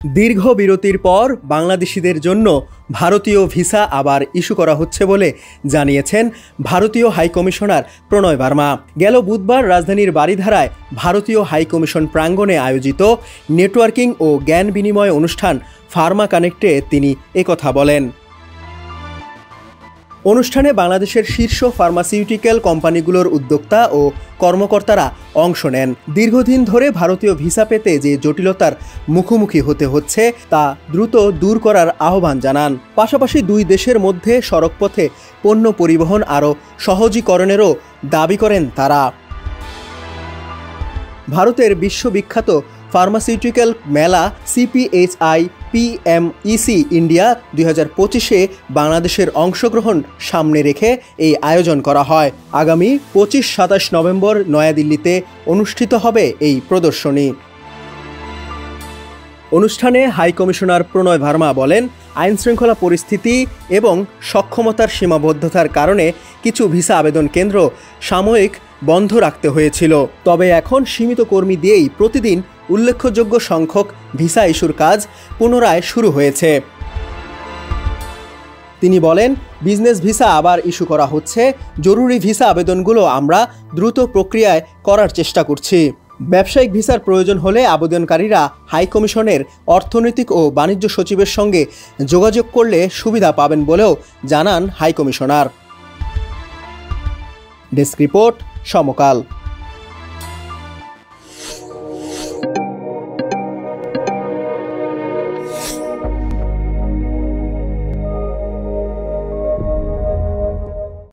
দীর্ঘ বিরতির পর বাংলাদেশিদের জন্য ভারতীয় ভিসা আবার ইস্যু করা হচ্ছে বলে জানিয়েছেন ভারতীয় হাইকমিশনার প্রণয় বার্মা। গেল বুধবার রাজধানীর বারিধারায় ভারতীয় হাইকমিশন প্রাঙ্গণে আয়োজিত নেটওয়ার্কিং ও জ্ঞান বিনিময় অনুষ্ঠান ফার্মা কানেক্টে তিনি একথা বলেন। অনুষ্ঠানে বাংলাদেশের শীর্ষ ফার্মাসিউটিক্যাল কোম্পানিগুলোর উদ্যোক্তা ও কর্মকর্তারা অংশ নেন। দীর্ঘদিন ধরে ভারতীয় ভিসা পেতে যে জটিলতার মুখোমুখি হতে হচ্ছে তা দ্রুত দূর করার আহ্বান জানান। পাশাপাশি দুই দেশের মধ্যে সড়কপথে পণ্য পরিবহন আরও সহজীকরণেরও দাবি করেন তারা। ভারতের বিশ্ববিখ্যাত ফার্মাসিউটিক্যাল মেলা CPHI PMEC ইন্ডিয়া 2025-এ বাংলাদেশের অংশগ্রহণ সামনে রেখে এই আয়োজন করা হয়। আগামী 25-27 নভেম্বর নয়াদিল্লিতে অনুষ্ঠিত হবে এই প্রদর্শনী। অনুষ্ঠানে হাইকমিশনার প্রণয় বার্মা বলেন, আইনশৃঙ্খলা পরিস্থিতি এবং সক্ষমতার সীমাবদ্ধতার কারণে কিছু ভিসা আবেদন কেন্দ্র সাময়িক বন্ধ রাখতে হয়েছিল। তবে এখন সীমিত কর্মী দিয়েই প্রতিদিন উল্লেখযোগ্য সংখ্যক ভিসা ইস্যুর কাজ পুনরায় শুরু হয়েছে। তিনি বলেন, বিজনেস ভিসা আবার ইস্যু করা হচ্ছে। জরুরি ভিসা আবেদনগুলো আমরা দ্রুত প্রক্রিয়ায় করার চেষ্টা করছি। ব্যবসায়িক ভিসার প্রয়োজন হলে আবেদনকারীরা হাইকমিশনের অর্থনৈতিক ও বাণিজ্য সচিবের সঙ্গে যোগাযোগ করলে সুবিধা পাবেন বলেও জানান হাইকমিশনার। ডেস্ক রিপোর্ট, সমকাল।